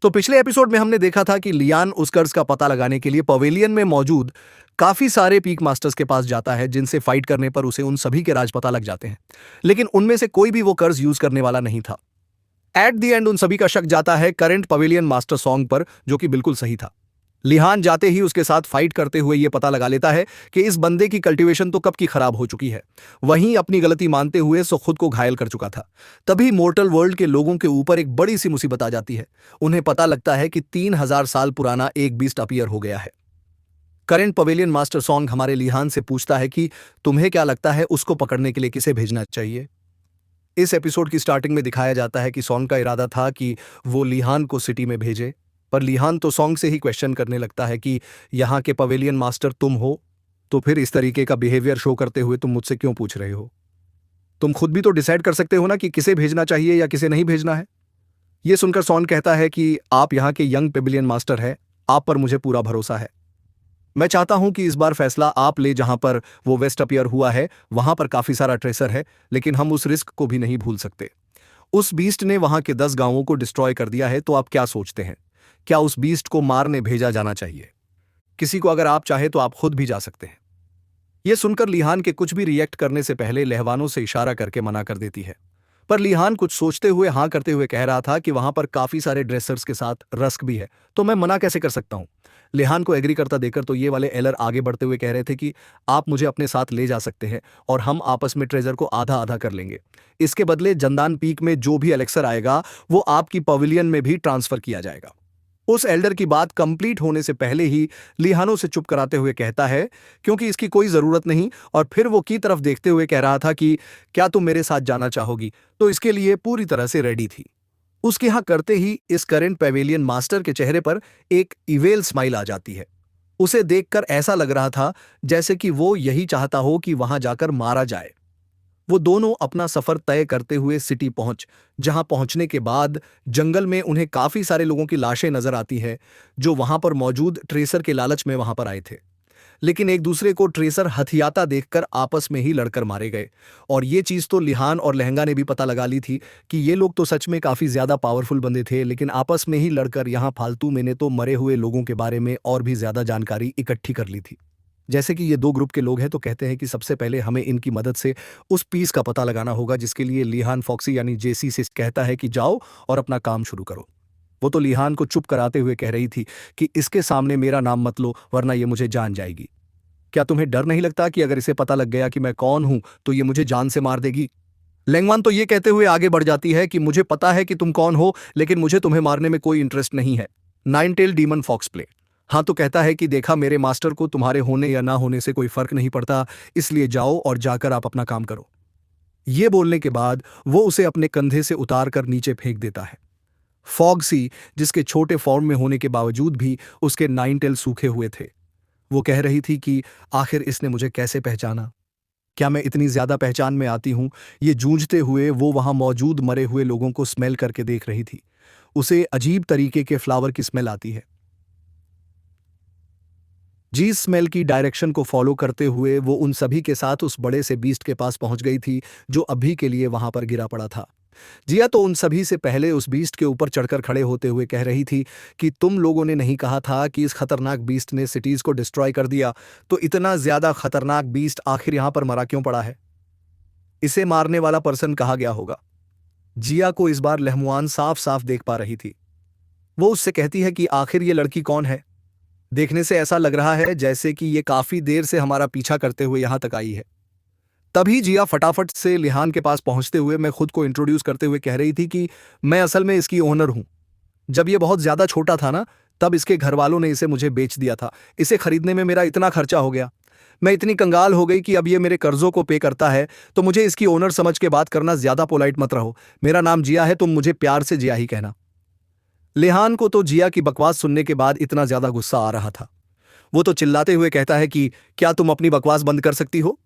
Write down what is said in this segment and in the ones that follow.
तो पिछले एपिसोड में हमने देखा था कि लियान उस कर्ज का पता लगाने के लिए पवेलियन में मौजूद काफी सारे पीक मास्टर्स के पास जाता है, जिनसे फाइट करने पर उसे उन सभी के राज पता लग जाते हैं। लेकिन उनमें से कोई भी वो कर्ज यूज करने वाला नहीं था। एट द एंड उन सभी का शक जाता है करंट पवेलियन मास्टर सॉन्ग पर, जो कि बिल्कुल सही था। लिहान जाते ही उसके साथ फाइट करते हुए यह पता लगा लेता है कि इस बंदे की कल्टीवेशन तो कब की खराब हो चुकी है। वहीं अपनी गलती मानते हुए सो खुद को घायल कर चुका था। तभी मोर्टल वर्ल्ड के लोगों के ऊपर एक बड़ी सी मुसीबत आ जाती है। उन्हें पता लगता है कि 3000 साल पुराना एक बीस्ट अपीयर हो गया है। करंट पवेलियन मास्टर सॉन्ग हमारे लिहान से पूछता है कि तुम्हें क्या लगता है उसको पकड़ने के लिए किसे भेजना चाहिए। इस एपिसोड की स्टार्टिंग में दिखाया जाता है कि सॉन्ग का इरादा था कि वो लिहान को सिटी में भेजे, पर लिहान तो सॉन्ग से ही क्वेश्चन करने लगता है कि यहाँ के पवेलियन मास्टर तुम हो, तो फिर इस तरीके का बिहेवियर शो करते हुए तुम मुझसे क्यों पूछ रहे हो? तुम खुद भी तो डिसाइड कर सकते हो ना कि किसे भेजना चाहिए या किसे नहीं भेजना है। ये सुनकर सॉन्ग कहता है कि आप यहाँ के यंग पवेलियन मास्टर हैं, आप पर मुझे पूरा भरोसा है। मैं चाहता हूं कि इस बार फैसला आप ले। जहां पर वो वेस्ट अपीयर हुआ है वहां पर काफी सारा ट्रेसर है, लेकिन हम उस रिस्क को भी नहीं भूल सकते। उस बीस्ट ने वहां के 10 गांवों को डिस्ट्रॉय कर दिया है, तो आप क्या सोचते हैं? क्या उस बीस्ट को मारने भेजा जाना चाहिए? किसी को अगर आप चाहे तो आप खुद भी जा सकते हैं। यह सुनकर लिहान के कुछ भी रिएक्ट करने से पहले लहवानों से इशारा करके मना कर देती है। पर लिहान कुछ सोचते हुए हाँ करते हुए कह रहा था कि वहां पर काफी सारे ड्रेसर्स के साथ रस्क भी है, तो मैं मना कैसे कर सकता हूं। लिहान को एग्री करता देखकर तो ये वाले एलर आगे बढ़ते हुए कह रहे थे कि आप मुझे अपने साथ ले जा सकते हैं और हम आपस में ट्रेजर को आधा आधा कर लेंगे। इसके बदले जंदान पीक में जो भी एलेक्सर आएगा वो आपकी पवेलियन में भी ट्रांसफर किया जाएगा। उस एल्डर की बात कंप्लीट होने से पहले ही लिहानो से चुप कराते हुए कहता है क्योंकि इसकी कोई जरूरत नहीं, और फिर वो की तरफ देखते हुए कह रहा था कि क्या तुम मेरे साथ जाना चाहोगी, तो इसके लिए पूरी तरह से रेडी थी। उसके यहां करते ही इस करंट पेवेलियन मास्टर के चेहरे पर एक इवेल स्माइल आ जाती है। उसे देखकर ऐसा लग रहा था जैसे कि वो यही चाहता हो कि वहां जाकर मारा जाए। वो दोनों अपना सफर तय करते हुए सिटी जहां पहुंचने के बाद जंगल में उन्हें काफी सारे लोगों की लाशें नजर आती है, जो वहां पर मौजूद ट्रेसर के लालच में वहां पर आए थे। लेकिन एक दूसरे को ट्रेसर हथियाता देखकर आपस में ही लड़कर मारे गए। और ये चीज तो लिहान और लहंगा ने भी पता लगा ली थी कि ये लोग तो सच में काफी ज्यादा पावरफुल बंदे थे, लेकिन आपस में ही लड़कर यहां फालतू मैंने तो मरे हुए लोगों के बारे में और भी ज्यादा जानकारी इकट्ठी कर ली थी। जैसे कि ये दो ग्रुप के लोग हैं, तो कहते हैं कि सबसे पहले हमें इनकी मदद से उस पीस का पता लगाना होगा, जिसके लिए लिहान फॉक्सी यानी जेसी से कहता है कि जाओ और अपना काम शुरू करो। वो तो लिहान को चुप कराते हुए कह रही थी कि इसके सामने मेरा नाम मत लो, वरना ये मुझे जान जाएगी। क्या तुम्हें डर नहीं लगता कि अगर इसे पता लग गया कि मैं कौन हूं तो ये मुझे जान से मार देगी? लेंगवान तो ये कहते हुए आगे बढ़ जाती है कि मुझे पता है कि तुम कौन हो, लेकिन मुझे तुम्हें मारने में कोई इंटरेस्ट नहीं है। Nine tail demon fox play. हाँ, तो कहता है कि देखा, मेरे मास्टर को तुम्हारे होने या ना होने से कोई फर्क नहीं पड़ता, इसलिए जाओ और जाकर आप अपना काम करो। ये बोलने के बाद वो उसे अपने कंधे से उतार कर नीचे फेंक देता है। फॉक्सी, जिसके छोटे फॉर्म में होने के बावजूद भी उसके नाइन टेल सूखे हुए थे, वो कह रही थी कि आखिर इसने मुझे कैसे पहचाना? क्या मैं इतनी ज्यादा पहचान में आती हूं? ये जूझते हुए वो वहां मौजूद मरे हुए लोगों को स्मेल करके देख रही थी। उसे अजीब तरीके के फ्लावर की स्मेल आती है। जिस स्मेल की डायरेक्शन को फॉलो करते हुए वो उन सभी के साथ उस बड़े से बीस्ट के पास पहुंच गई थी, जो अभी के लिए वहां पर गिरा पड़ा था। जिया तो उन सभी से पहले उस बीस्ट के ऊपर चढ़कर खड़े होते हुए कह रही थी कि तुम लोगों ने नहीं कहा था कि इस खतरनाक बीस्ट ने सिटीज को डिस्ट्रॉय कर दिया, तो इतना ज्यादा खतरनाक बीस्ट आखिर यहां पर मरा क्यों पड़ा है? इसे मारने वाला पर्सन कहा गया होगा। जिया को इस बार लहमुआन साफ साफ देख पा रही थी। वो उससे कहती है कि आखिर ये लड़की कौन है? देखने से ऐसा लग रहा है जैसे कि ये काफी देर से हमारा पीछा करते हुए यहां तक आई है। तभी जिया फटाफट से लिहान के पास पहुंचते हुए मैं खुद को इंट्रोड्यूस करते हुए कह रही थी कि मैं असल में इसकी ओनर हूं। जब ये बहुत ज्यादा छोटा था ना, तब इसके घर वालों ने इसे मुझे बेच दिया था। इसे खरीदने में मेरा इतना खर्चा हो गया, मैं इतनी कंगाल हो गई कि अब ये मेरे कर्जों को पे करता है, तो मुझे इसकी ओनर समझ के बात करना, ज्यादा पोलाइट मत रहो। मेरा नाम जिया है, तुम मुझे प्यार से जिया ही कहना। लिहान को तो जिया की बकवास सुनने के बाद इतना ज्यादा गुस्सा आ रहा था, वो तो चिल्लाते हुए कहता है कि क्या तुम अपनी बकवास बंद कर सकती हो?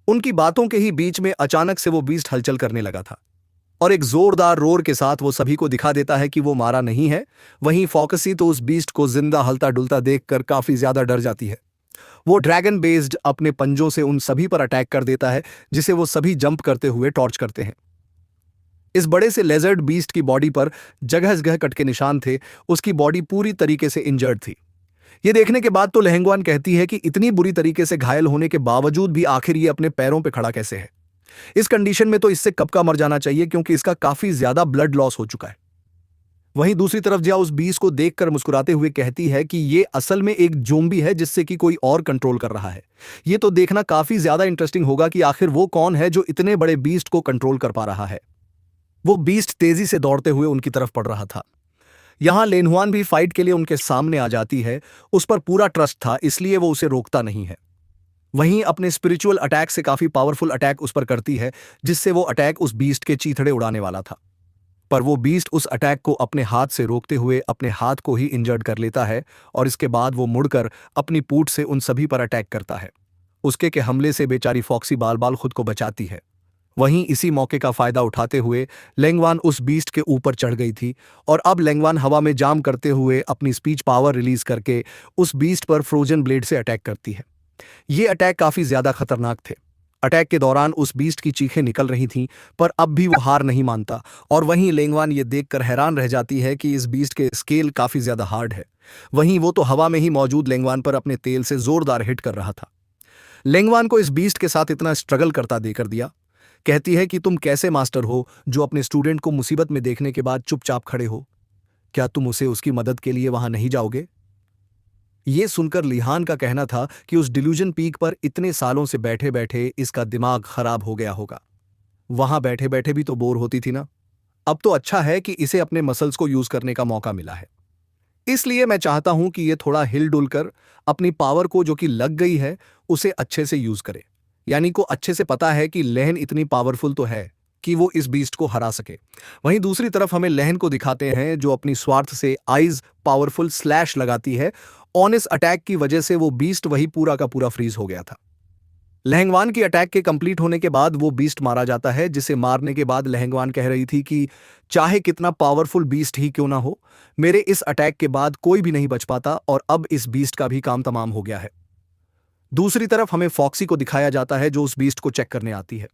उनकी बातों के ही बीच में अचानक से वो बीस्ट हलचल करने लगा था, और एक जोरदार रोर के साथ वो सभी को दिखा देता है कि वो मारा नहीं है। वहीं फोकसी तो उस बीस्ट को जिंदा हलता डुलता देखकर काफी ज्यादा डर जाती है। वो ड्रैगन बेस्ड अपने पंजों से उन सभी पर अटैक कर देता है, जिसे वो सभी जंप करते हुए टॉर्च करते हैं। इस बड़े से लेजर्ड बीस्ट की बॉडी पर जगह जगह कट के निशान थे। उसकी बॉडी पूरी तरीके से इंजर्ड थी। ये देखने के बाद तो लहंगवान कहती है कि इतनी बुरी तरीके से घायल होने के बावजूद भी आखिर ये अपने पैरों पे खड़ा कैसे है। इस कंडीशन में तो इससे कब का मर जाना चाहिए, क्योंकि इसका काफी ज्यादा ब्लड लॉस हो चुका है। वहीं दूसरी तरफ जिया उस बीस को देखकर मुस्कुराते हुए कहती है कि ये असल में एक ज़ोंबी है जिससे कि कोई और कंट्रोल कर रहा है। ये तो देखना काफी ज्यादा इंटरेस्टिंग होगा कि आखिर वो कौन है जो इतने बड़े बीस्ट को कंट्रोल कर पा रहा है। वो बीस्ट तेजी से दौड़ते हुए उनकी तरफ पड़ रहा था। यहां लेनहुआन भी फाइट के लिए उनके सामने आ जाती है। उस पर पूरा ट्रस्ट था, इसलिए वो उसे रोकता नहीं है। वहीं अपने स्पिरिचुअल अटैक से काफी पावरफुल अटैक उस पर करती है, जिससे वो अटैक उस बीस्ट के चीथड़े उड़ाने वाला था। पर वो बीस्ट उस अटैक को अपने हाथ से रोकते हुए अपने हाथ को ही इंजर्ड कर लेता है और इसके बाद वो मुड़कर अपनी पूंछ से उन सभी पर अटैक करता है। उसके के हमले से बेचारी फॉक्सी बाल बाल खुद को बचाती है। वहीं इसी मौके का फायदा उठाते हुए लेंगवान उस बीस्ट के ऊपर चढ़ गई थी और अब लेंगवान हवा में जाम करते हुए अपनी स्पीच पावर रिलीज करके उस बीस्ट पर फ्रोजन ब्लेड से अटैक करती है। ये अटैक काफी ज्यादा खतरनाक थे। अटैक के दौरान उस बीस्ट की चीखें निकल रही थीं, पर अब भी वो हार नहीं मानता और वहीं लेंगवान ये देखकर हैरान रह जाती है कि इस बीस्ट के स्केल काफी ज्यादा हार्ड है। वहीं वो तो हवा में ही मौजूद लेंगवान पर अपने तेल से जोरदार हिट कर रहा था। लेंगवान को इस बीस्ट के साथ इतना स्ट्रगल करता देकर दिया कहती है कि तुम कैसे मास्टर हो जो अपने स्टूडेंट को मुसीबत में देखने के बाद चुपचाप खड़े हो? क्या तुम उसे उसकी मदद के लिए वहां नहीं जाओगे? ये सुनकर लिहान का कहना था कि उस डिल्यूजन पीक पर इतने सालों से बैठे बैठे इसका दिमाग खराब हो गया होगा। वहां बैठे बैठे भी तो बोर होती थी ना। अब तो अच्छा है कि इसे अपने मसल्स को यूज करने का मौका मिला है। इसलिए मैं चाहता हूं कि ये थोड़ा हिल डुल कर अपनी पावर को जो कि लग गई है उसे अच्छे से यूज करे। यानी को अच्छे से पता है कि लहन इतनी पावरफुल तो है कि वो इस बीस्ट को हरा सके। वहीं दूसरी तरफ हमें लहन को दिखाते हैं जो अपनी स्वार्थ से आइज पावरफुल स्लैश लगाती है। ऑन इस अटैक की वजह से वो बीस्ट वही पूरा का पूरा फ्रीज हो गया था। लहंगवान की अटैक के कंप्लीट होने के बाद वो बीस्ट मारा जाता है, जिसे मारने के बाद लहंगवान कह रही थी कि चाहे कितना पावरफुल बीस्ट ही क्यों ना हो, मेरे इस अटैक के बाद कोई भी नहीं बच पाता और अब इस बीस्ट का भी काम तमाम हो गया है। दूसरी तरफ हमें फॉक्सी को दिखाया जाता है जो उस बीस्ट को चेक करने आती है।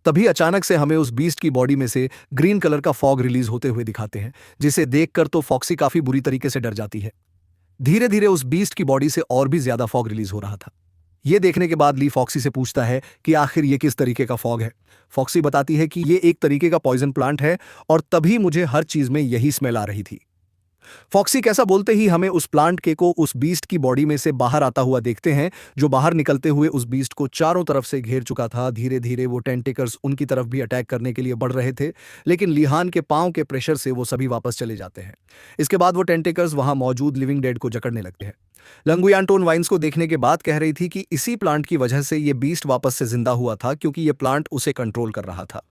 तभी अचानक से हमें उस बीस्ट की बॉडी में से ग्रीन कलर का फॉग रिलीज होते हुए दिखाते हैं, जिसे देखकर तो फॉक्सी काफी बुरी तरीके से डर जाती है। धीरे धीरे उस बीस्ट की बॉडी से और भी ज्यादा फॉग रिलीज हो रहा था। ये देखने के बाद ली फॉक्सी से पूछता है कि आखिर ये किस तरीके का फॉग है। फॉक्सी बताती है कि ये एक तरीके का पॉइजन प्लांट है और तभी मुझे हर चीज में यही स्मेल आ रही थी। फॉक्सी कैसा बोलते ही हमें उस प्लांट के को उस बीस्ट की बॉडी में से बाहर आता हुआ देखते हैं, जो बाहर निकलते हुए उस बीस्ट को चारों तरफ से घेर चुका था। धीरे धीरे वो टेंटिकल्स उनकी तरफ भी अटैक करने के लिए बढ़ रहे थे, लेकिन लिहान के पांव के प्रेशर से वो सभी वापस चले जाते हैं। इसके बाद वो टेंटिकल्स वहां मौजूद लिविंग डेड को जकड़ने लगते हैं। लंगुयान टोन वाइन्स को देखने के बाद कह रही थी कि इसी प्लांट की वजह से ये बीस्ट वापस से जिंदा हुआ था, क्योंकि ये प्लांट उसे कंट्रोल कर रहा था।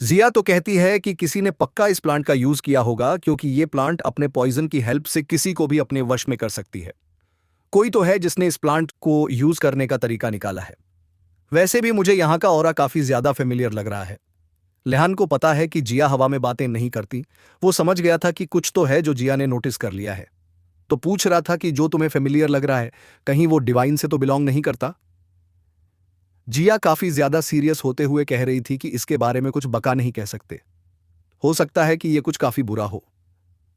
जिया तो कहती है कि किसी ने पक्का इस प्लांट का यूज किया होगा, क्योंकि ये प्लांट अपने पॉइजन की हेल्प से किसी को भी अपने वश में कर सकती है। कोई तो है जिसने इस प्लांट को यूज करने का तरीका निकाला है। वैसे भी मुझे यहाँ का ऑरा काफी ज्यादा फेमिलियर लग रहा है। लेहान को पता है कि जिया हवा में बातें नहीं करती। वो समझ गया था कि कुछ तो है जो जिया ने नोटिस कर लिया है, तो पूछ रहा था कि जो तुम्हें फेमिलियर लग रहा है, कहीं वो डिवाइन से तो बिलोंग नहीं करता? जिया काफी ज्यादा सीरियस होते हुए कह रही थी कि इसके बारे में कुछ बका नहीं कह सकते। हो सकता है कि यह कुछ काफी बुरा हो।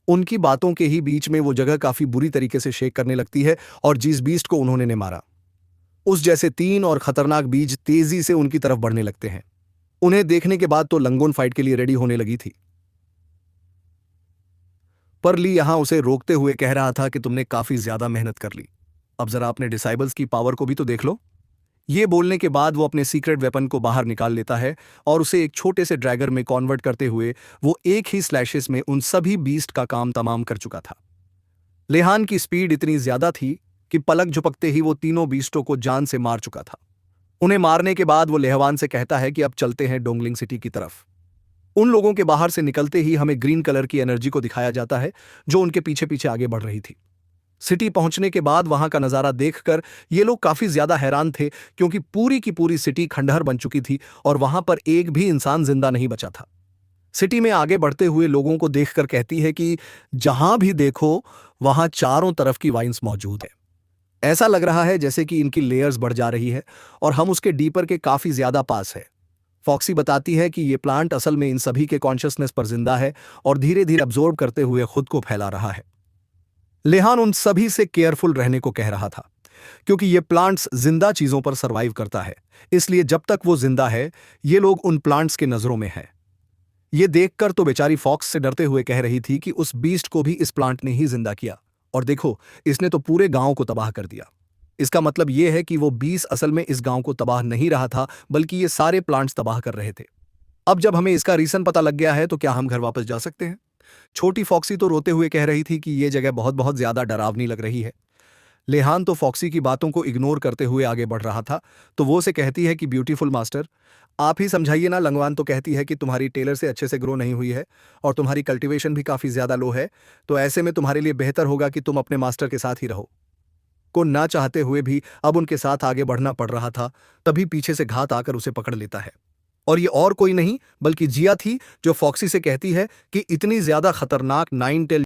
उनकी बातों के ही बीच में वो जगह काफी बुरी तरीके से शेक करने लगती है और जिस बीस्ट को उन्होंने ने मारा, उस जैसे 3 और खतरनाक बीज तेजी से उनकी तरफ बढ़ने लगते हैं। उन्हें देखने के बाद तो लंगोन फाइट के लिए रेडी होने लगी थी, पर ली यहां उसे रोकते हुए कह रहा था कि तुमने काफी ज्यादा मेहनत कर ली, अब जरा अपने डिसाइबल्स की पावर को भी तो देख लो। ये बोलने के बाद वो अपने सीक्रेट वेपन को बाहर निकाल लेता है और उसे एक छोटे से ड्रैगर में कन्वर्ट करते हुए वो एक ही स्लैशेस में उन सभी बीस्ट का काम तमाम कर चुका था। लेहान की स्पीड इतनी ज्यादा थी कि पलक झपकते ही वो तीनों बीस्टों को जान से मार चुका था। उन्हें मारने के बाद वो लेहवान से कहता है कि अब चलते हैं डोंगलिंग सिटी की तरफ। उन लोगों के बाहर से निकलते ही हमें ग्रीन कलर की एनर्जी को दिखाया जाता है जो उनके पीछे पीछे आगे बढ़ रही थी। सिटी पहुंचने के बाद वहां का नजारा देखकर ये लोग काफी ज्यादा हैरान थे, क्योंकि पूरी की पूरी सिटी खंडहर बन चुकी थी और वहां पर एक भी इंसान जिंदा नहीं बचा था। सिटी में आगे बढ़ते हुए लोगों को देखकर कहती है कि जहां भी देखो वहां चारों तरफ की वाइन्स मौजूद है। ऐसा लग रहा है जैसे कि इनकी लेयर्स बढ़ जा रही है और हम उसके डीपर के काफी ज्यादा पास है। फॉक्सी बताती है कि ये प्लांट असल में इन सभी के कॉन्शियसनेस पर जिंदा है और धीरे धीरे अब्जॉर्ब करते हुए खुद को फैला रहा है। लेहान उन सभी से केयरफुल रहने को कह रहा था, क्योंकि ये प्लांट्स जिंदा चीजों पर सरवाइव करता है, इसलिए जब तक वो जिंदा है ये लोग उन प्लांट्स के नजरों में है। ये देखकर तो बेचारी फॉक्स से डरते हुए कह रही थी कि उस बीस्ट को भी इस प्लांट ने ही जिंदा किया, और देखो इसने तो पूरे गांव को तबाह कर दिया। इसका मतलब यह है कि वो 20 असल में इस गांव को तबाह नहीं रहा था, बल्कि ये सारे प्लांट्स तबाह कर रहे थे। अब जब हमें इसका रीजन पता लग गया है तो क्या हम घर वापस जा सकते हैं? छोटी फॉक्सी तो रोते हुए कह रही थी कि ये जगह बहुत बहुत ज्यादा डरावनी लग रही है। लेहान तो फॉक्सी की बातों को इग्नोर करते हुए आगे बढ़ रहा था, तो वो उसे कहती है कि ब्यूटीफुल मास्टर, आप ही समझाइए ना। लंगवान तो कहती है कि तुम्हारी टेलर से अच्छे से ग्रो नहीं हुई है और तुम्हारी कल्टीवेशन भी काफी ज्यादा लो है, तो ऐसे में तुम्हारे लिए बेहतर होगा कि तुम अपने मास्टर के साथ ही रहो। को ना चाहते हुए भी अब उनके साथ आगे बढ़ना पड़ रहा था, तभी पीछे से घात आकर उसे पकड़ लेता है। और ये और कोई नहीं बल्कि जिया थी, जो फॉक्सी से कहती है कि इतनी ज्यादा खतरनाक 9 टेल